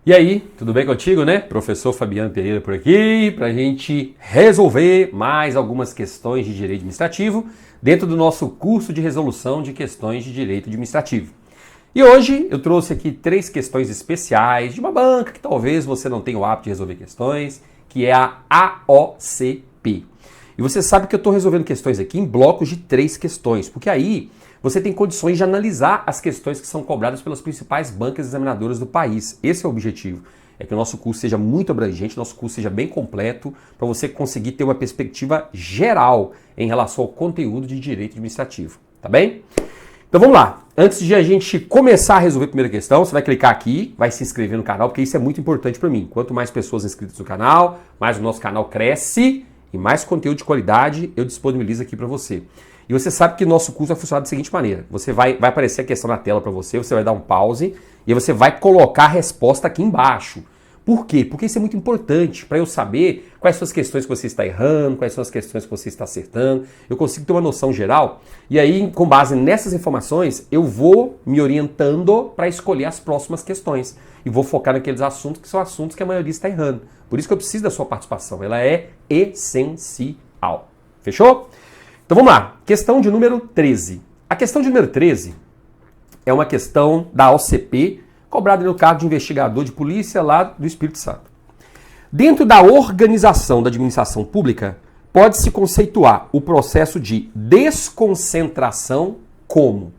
E aí, tudo bem contigo, né? Professor Fabiano Pereira por aqui, para a gente resolver mais algumas questões de direito administrativo dentro do nosso curso de resolução de questões de direito administrativo. E hoje eu trouxe aqui 3 questões especiais de uma banca que talvez você não tenha o hábito de resolver questões, que é a AOCP. E você sabe que eu estou resolvendo questões aqui em blocos de 3 questões, porque aí você tem condições de analisar as questões que são cobradas pelas principais bancas examinadoras do país. Esse é o objetivo, é que o nosso curso seja muito abrangente, o nosso curso seja bem completo, para você conseguir ter uma perspectiva geral em relação ao conteúdo de direito administrativo, tá bem? Então vamos lá, antes de a gente começar a resolver a primeira questão, você vai clicar aqui, vai se inscrever no canal, porque isso é muito importante para mim. Quanto mais pessoas inscritas no canal, mais o nosso canal cresce e mais conteúdo de qualidade eu disponibilizo aqui para você. E você sabe que nosso curso vai funcionar da seguinte maneira. Você vai aparecer a questão na tela para você vai dar um pause e você vai colocar a resposta aqui embaixo. Por quê? Porque isso é muito importante para eu saber quais são as questões que você está errando, quais são as questões que você está acertando. Eu consigo ter uma noção geral e aí, com base nessas informações, eu vou me orientando para escolher as próximas questões. E vou focar naqueles assuntos que são assuntos que a maioria está errando. Por isso que eu preciso da sua participação. Ela é essencial. Fechou? Então vamos lá, questão de número 13. A questão de número 13 é uma questão da OCP, cobrada no cargo de investigador de polícia lá do Espírito Santo. Dentro da organização da administração pública, pode-se conceituar o processo de desconcentração como?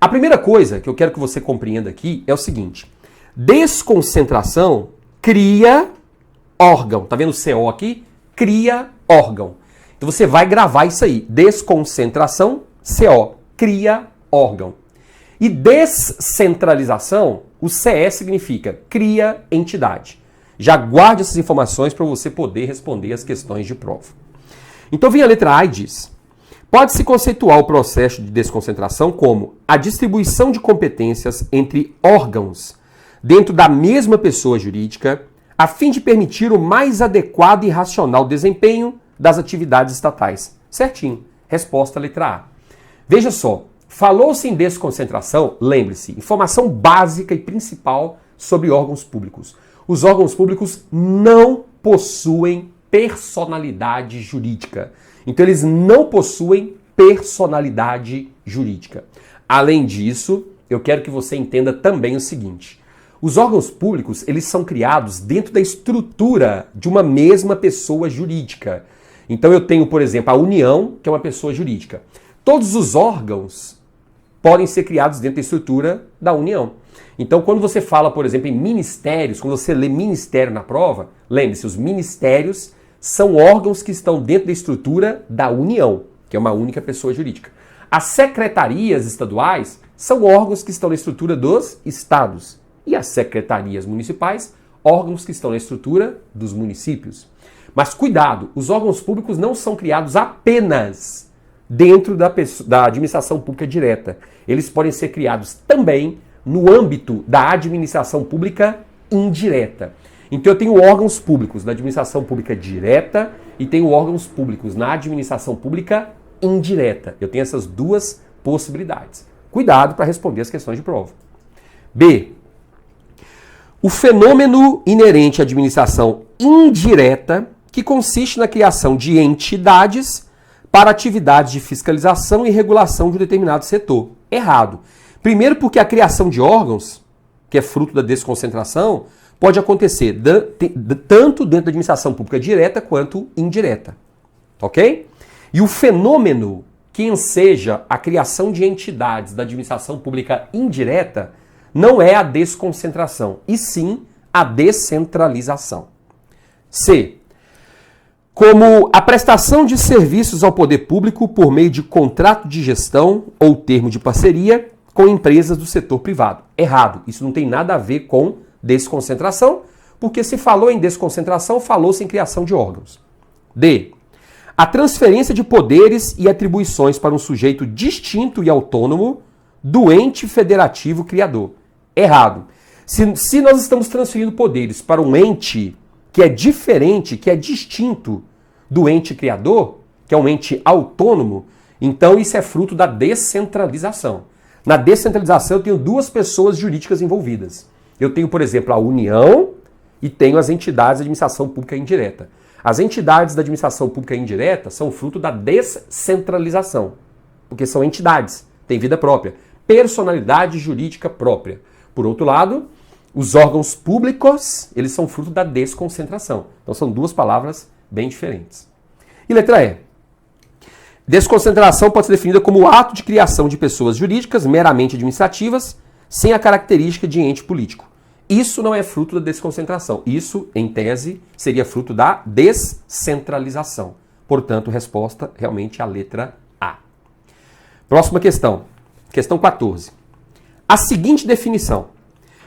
A primeira coisa que eu quero que você compreenda aqui é o seguinte: desconcentração cria órgão. Tá vendo o CO aqui? Cria órgão. Então você vai gravar isso aí. Desconcentração, CO, cria órgão. E descentralização, o CE significa cria entidade. Já guarde essas informações para você poder responder as questões de prova. Então vem a letra A e diz: pode-se conceituar o processo de desconcentração como a distribuição de competências entre órgãos dentro da mesma pessoa jurídica, a fim de permitir o mais adequado e racional desempenho das atividades estatais. Certinho. Resposta letra A. Veja só, falou-se em desconcentração, lembre-se, informação básica e principal sobre órgãos públicos. Os órgãos públicos não possuem personalidade jurídica. Então eles não possuem personalidade jurídica. Além disso, eu quero que você entenda também o seguinte: os órgãos públicos, eles são criados dentro da estrutura de uma mesma pessoa jurídica. Então eu tenho, por exemplo, a União, que é uma pessoa jurídica. Todos os órgãos podem ser criados dentro da estrutura da União. Então quando você fala, por exemplo, em ministérios, quando você lê ministério na prova, lembre-se, os ministérios são órgãos que estão dentro da estrutura da União, que é uma única pessoa jurídica. As secretarias estaduais são órgãos que estão na estrutura dos estados. E as secretarias municipais, órgãos que estão na estrutura dos municípios. Mas cuidado, os órgãos públicos não são criados apenas dentro da administração pública direta. Eles podem ser criados também no âmbito da administração pública indireta. Então eu tenho órgãos públicos na administração pública direta e tenho órgãos públicos na administração pública indireta. Eu tenho essas duas possibilidades. Cuidado para responder as questões de prova. B. O fenômeno inerente à administração indireta, que consiste na criação de entidades para atividades de fiscalização e regulação de um determinado setor. Errado. Primeiro porque a criação de órgãos, que é fruto da desconcentração, pode acontecer tanto dentro da administração pública direta quanto indireta. Ok? E o fenômeno que enseja a criação de entidades da administração pública indireta não é a desconcentração, e sim a descentralização. C. Como a prestação de serviços ao poder público por meio de contrato de gestão ou termo de parceria com empresas do setor privado. Errado. Isso não tem nada a ver com desconcentração, porque se falou em desconcentração, falou-se em criação de órgãos. D. A transferência de poderes e atribuições para um sujeito distinto e autônomo do ente federativo criador. Errado. Se nós estamos transferindo poderes para um ente que é diferente, que é distinto do ente criador, que é um ente autônomo, então isso é fruto da descentralização. Na descentralização eu tenho duas pessoas jurídicas envolvidas. Eu tenho, por exemplo, a União e tenho as entidades de administração pública indireta. As entidades da administração pública indireta são fruto da descentralização, porque são entidades, têm vida própria, personalidade jurídica própria. Por outro lado, os órgãos públicos, eles são fruto da desconcentração. Então são duas palavras bem diferentes. E letra E. Desconcentração pode ser definida como o ato de criação de pessoas jurídicas meramente administrativas, sem a característica de ente político. Isso não é fruto da desconcentração. Isso, em tese, seria fruto da descentralização. Portanto, resposta realmente a letra A. Próxima questão. Questão 14. A seguinte definição.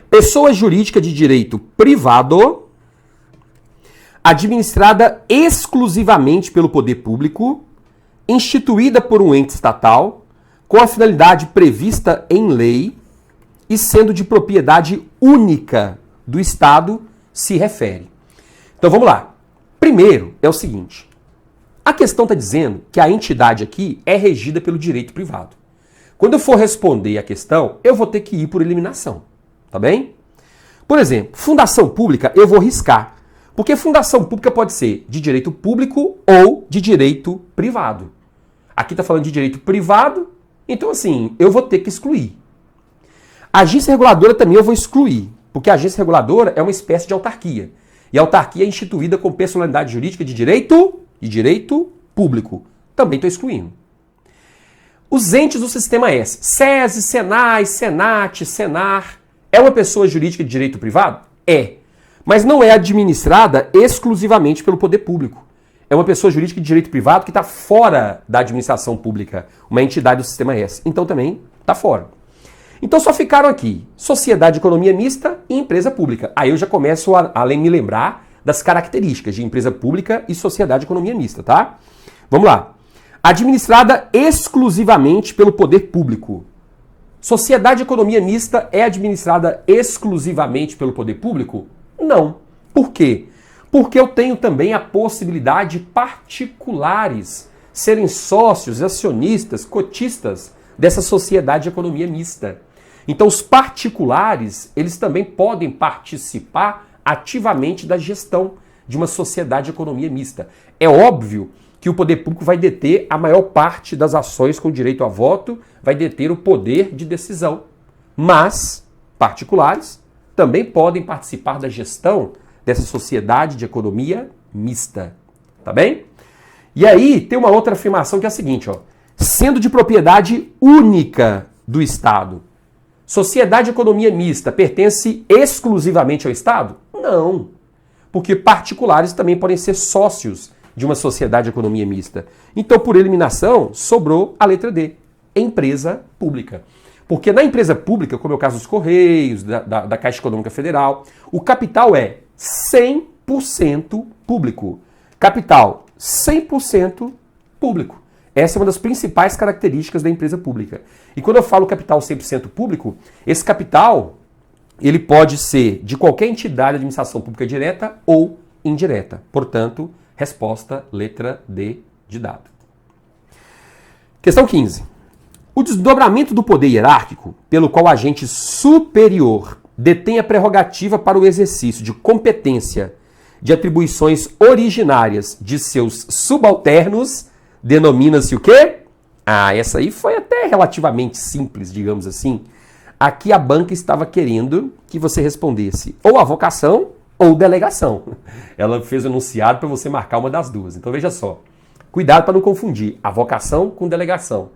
Pessoa jurídica de direito privado, administrada exclusivamente pelo poder público, instituída por um ente estatal, com a finalidade prevista em lei e sendo de propriedade única do Estado, se refere. Então vamos lá. Primeiro é o seguinte. A questão está dizendo que a entidade aqui é regida pelo direito privado. Quando eu for responder a questão, eu vou ter que ir por eliminação. Tá bem? Por exemplo, fundação pública eu vou riscar. Porque fundação pública pode ser de direito público ou de direito privado. Aqui está falando de direito privado, então assim, eu vou ter que excluir. Agência reguladora também eu vou excluir, porque a agência reguladora é uma espécie de autarquia. E a autarquia é instituída com personalidade jurídica de direito público. Também estou excluindo. Os entes do sistema S, SESI, SENAI, SENAT, SENAR, é uma pessoa jurídica de direito privado? É. Mas não é administrada exclusivamente pelo poder público. É uma pessoa jurídica de direito privado que está fora da administração pública, uma entidade do sistema S. Então também está fora. Então só ficaram aqui sociedade de economia mista e empresa pública. Aí eu já começo a me lembrar das características de empresa pública e sociedade de economia mista, tá? Vamos lá. Administrada exclusivamente pelo poder público. Sociedade de economia mista é administrada exclusivamente pelo poder público? Não. Por quê? Porque eu tenho também a possibilidade de particulares serem sócios, acionistas, cotistas dessa sociedade de economia mista. Então os particulares, eles também podem participar ativamente da gestão de uma sociedade de economia mista. É óbvio que o poder público vai deter a maior parte das ações com direito a voto, vai deter o poder de decisão. Mas particulares também podem participar da gestão dessa sociedade de economia mista. Tá bem? E aí tem uma outra afirmação que é a seguinte, ó. Sendo de propriedade única do Estado. Sociedade de economia mista pertence exclusivamente ao Estado? Não. Porque particulares também podem ser sócios de uma sociedade de economia mista. Então, por eliminação, sobrou a letra D. Empresa pública. Porque na empresa pública, como é o caso dos Correios, da Caixa Econômica Federal, o capital é 100% público. Capital 100% público. Essa é uma das principais características da empresa pública. E quando eu falo capital 100% público, esse capital ele pode ser de qualquer entidade de administração pública direta ou indireta. Portanto, resposta letra D de dado. Questão 15. O desdobramento do poder hierárquico, pelo qual o agente superior detém a prerrogativa para o exercício de competência de atribuições originárias de seus subalternos, denomina-se o quê? Essa aí foi até relativamente simples, digamos assim. Aqui a banca estava querendo que você respondesse ou avocação ou delegação. Ela fez o enunciado para você marcar uma das duas. Então veja só, cuidado para não confundir avocação com delegação.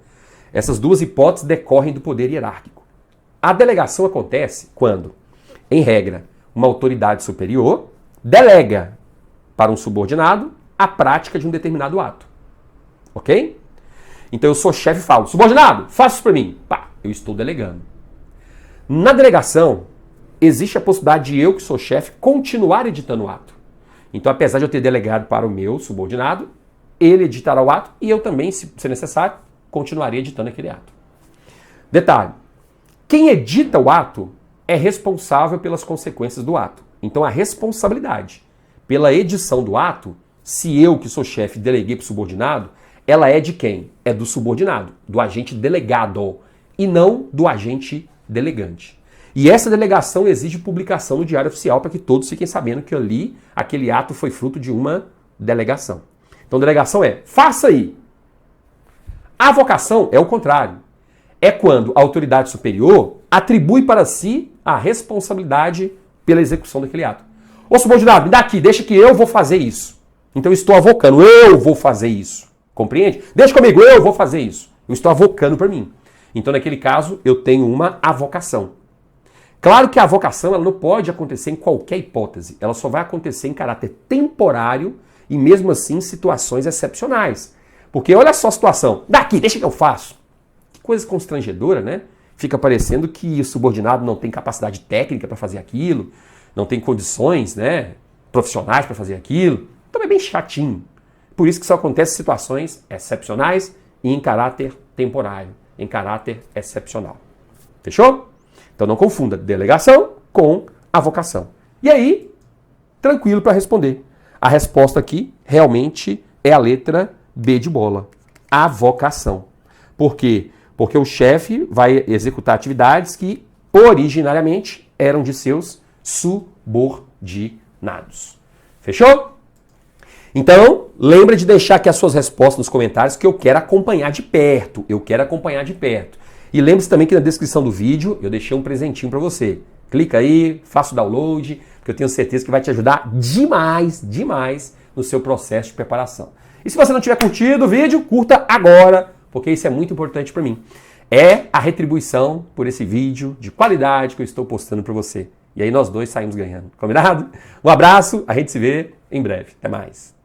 Essas duas hipóteses decorrem do poder hierárquico. A delegação acontece quando, em regra, uma autoridade superior delega para um subordinado a prática de um determinado ato. Ok? Então eu sou chefe e falo, subordinado, faça isso para mim. Pá, eu estou delegando. Na delegação, existe a possibilidade de eu, que sou chefe, continuar editando o ato. Então, apesar de eu ter delegado para o meu subordinado, ele editará o ato e eu também, se necessário, continuaria editando aquele ato. Detalhe, quem edita o ato é responsável pelas consequências do ato. Então, a responsabilidade pela edição do ato, se eu, que sou chefe, deleguei para o subordinado, ela é de quem? É do subordinado, do agente delegado, e não do agente delegante. E essa delegação exige publicação no Diário Oficial para que todos fiquem sabendo que ali, aquele ato foi fruto de uma delegação. Então, delegação é, faça aí. Avocação é o contrário. É quando a autoridade superior atribui para si a responsabilidade pela execução daquele ato. Ô subordinado, me dá aqui, deixa que eu vou fazer isso. Então eu estou avocando, eu vou fazer isso. Compreende? Deixa comigo, eu vou fazer isso. Eu estou avocando para mim. Então naquele caso eu tenho uma avocação. Claro que a avocação ela não pode acontecer em qualquer hipótese. Ela só vai acontecer em caráter temporário e mesmo assim em situações excepcionais. Porque olha só a situação. Daqui, deixa que eu faço. Que coisa constrangedora, né? Fica parecendo que o subordinado não tem capacidade técnica para fazer aquilo, não tem condições, né, profissionais para fazer aquilo. Então é bem chatinho. Por isso que só acontece em situações excepcionais e em caráter temporário, em caráter excepcional. Fechou? Então não confunda delegação com avocação. E aí, tranquilo para responder. A resposta aqui realmente é a letra B de bola. Avocação. Por quê? Porque o chefe vai executar atividades que originariamente eram de seus subordinados. Fechou? Então, lembra de deixar aqui as suas respostas nos comentários que eu quero acompanhar de perto. Eu quero acompanhar de perto. E lembre-se também que na descrição do vídeo eu deixei um presentinho para você. Clica aí, faça o download, porque eu tenho certeza que vai te ajudar demais, demais no seu processo de preparação. E se você não tiver curtido o vídeo, curta agora, porque isso é muito importante para mim. É a retribuição por esse vídeo de qualidade que eu estou postando para você. E aí nós dois saímos ganhando. Combinado? Um abraço, a gente se vê em breve. Até mais.